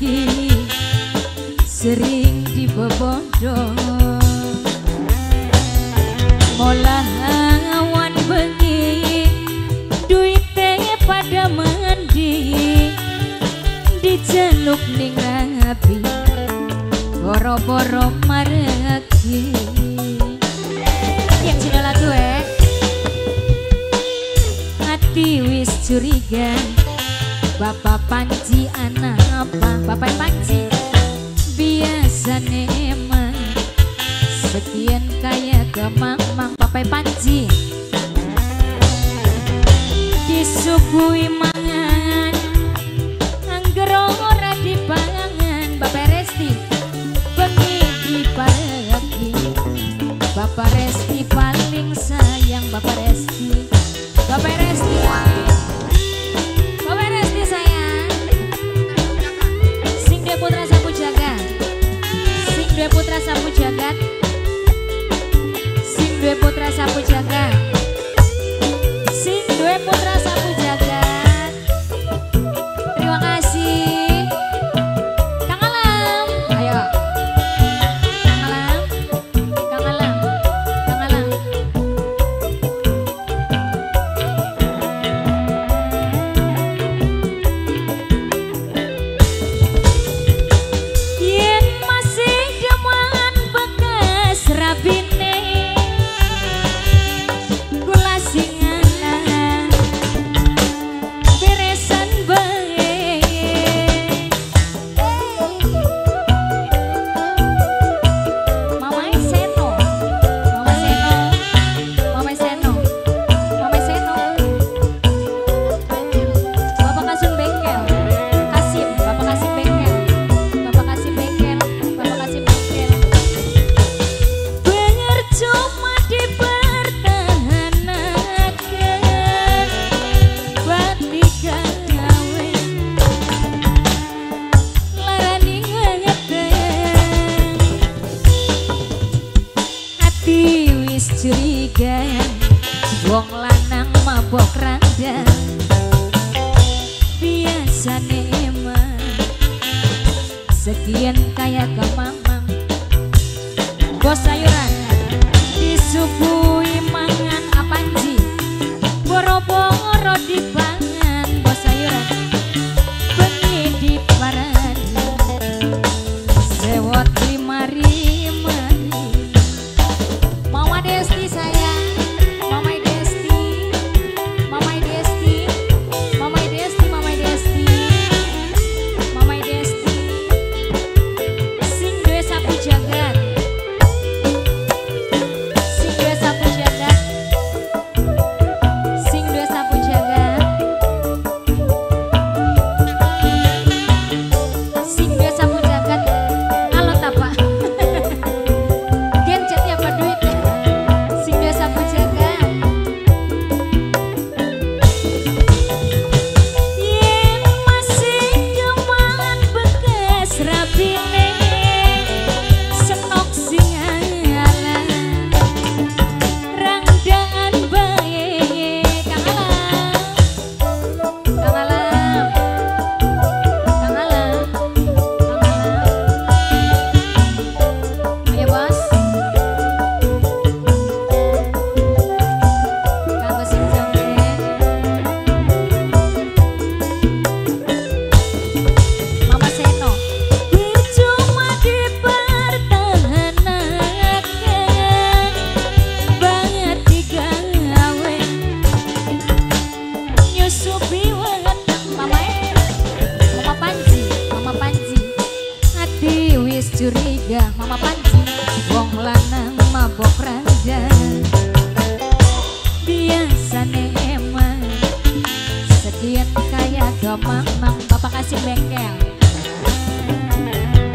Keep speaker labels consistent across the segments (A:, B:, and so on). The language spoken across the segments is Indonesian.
A: lagi sering dibobodong molah awan bengi duitnya pada mandi diceluk ning rabi boro-boro maregi yang cina lagu hati wis curiga Bapak Panji anak apa Bapak Panji biasane emang sekian kaya ke mamang Bapak Panji disuguhi mangan angger ora dipangan Bapak Resti bengi dibagi Bapak Resti paling sayang Bapak Resti Bapak Resti Bapak Resti sayang sing dua putra sapu jagat sing dua putra sapu jagat sing dua putra sapu jagat sing dua putra sapu jagat terima kasih Kang Alam ayo Kang Alam Kang Alam Kang Alam yen masih jaman bekas rabine kula singan beresan bae Mama Seno Mama Seno Mama Seno Mama Seno Bapak Kasim Bengkel Kasim Bapak Kasim Bengkel Bapak Kasim Bengkel Bapak Kasim Bengkel bener cuma dipertahankan bati gawe larani ngenyeken hati wis curiga wong lanang mabok randa biasane emang sekian kaya ke mamang bos sayuran disuguhi mangan apanji boro-boro dipangan bos sayuran bengi diparani sewot limari Mama Desti sayang Mama Desti Mama Desti Mama Desti Mama Desti Mama Desti sing duwe sapu jagat sing duwe sapu jagat sing duwe sapu jagat sing duwe sapu jagat halo tapak gencet ya apa duit sing duwe sapu jagat yen masih jaman bekas rabine senok sing alang rangdaan bae Kang Alam Kang Alam Kang Alam Kang Alam ayo bos kanggo sing jambe Mama Seno cuma dipertahankan banget digawe nyusupi weteng Mama Panji Mama Panji hati wis curiga Mama Panji wong lanang mabok raja biasane emang sekian kaya ke mamang Bapak Kasim Bengkel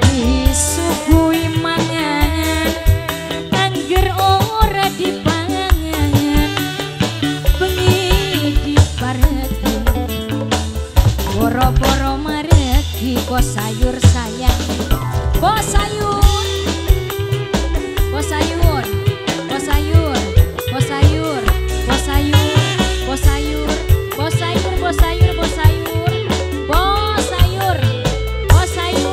A: disuguhi mangan angger ora dipangan bengi dipareki boro-boro mareki bos sayur sayang bos sayur bos sayur bos sayur bos sayur bos sayur bos sayur bos sayur bos sayur bos sayur bos sayur bos sayur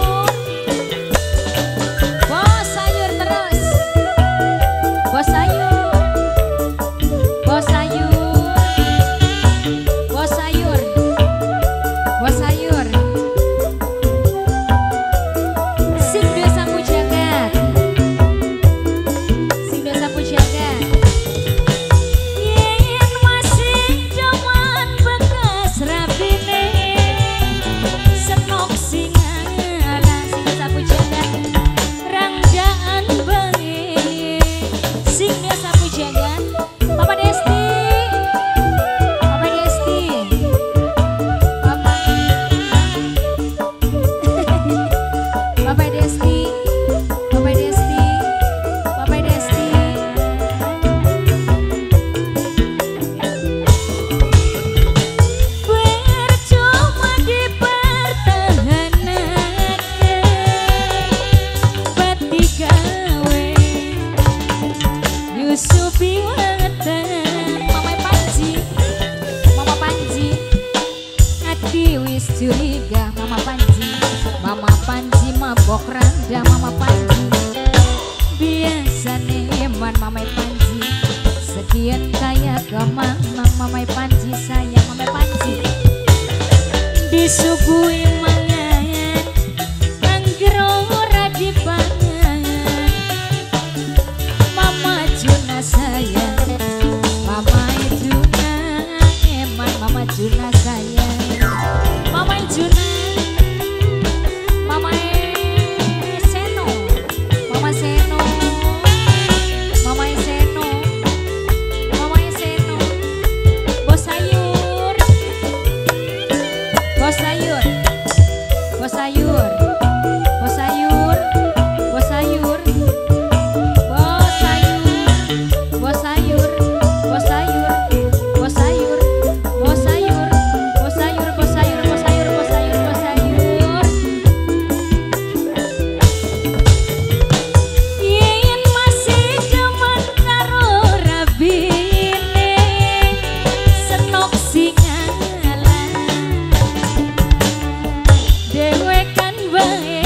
A: Panji mabok randa Mama Panji. Biasane man Mamai Panji sekian kaya kemang Mamai Panji sayang Mamai Panji. Disuguhi mangan angger ora dipangan. Mama Juna sayang Mama Juna eman Mama Juna sayang Mama Juna Mama Seno Mama Seno Mama Seno Mama Seno Bos sayur Bos sayur Bos sayur Bos sayur Bos sayur Bos sayur Bos sayur Bos sayur Bos sayur Bos sayur Bos sayur Bos sayur Bos sayur Bos sayur Bos sayur. Yen masih demen karo rabine senok singalan dewe kan bae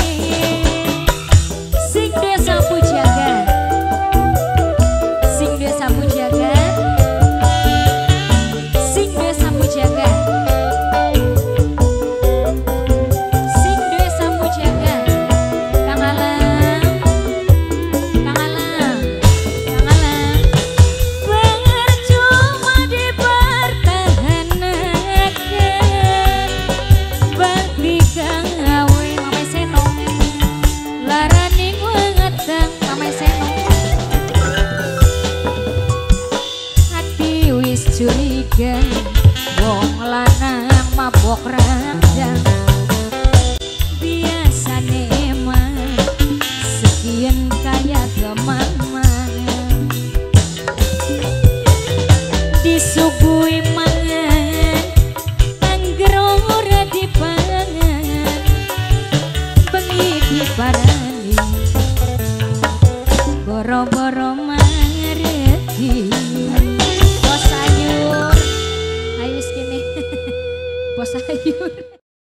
A: sing duwe sapu jagat sing duwe sapu jagat sing duwe sapu jagat sing duwe sapu jagat Kang Alam Kang Alam Kang Alam percuma dipertahankan bakti gawe Mamai Seno laraning wengeteng Mamai Seno. Hati wis curiga wong lanang mabok randang. Biasane emang sekian kaya kemang-mang. Disuguhi mangan angger ora dipangan. Bengi diparani boro-boro mangerti. Bos sayur ayo wis kene Bos sayur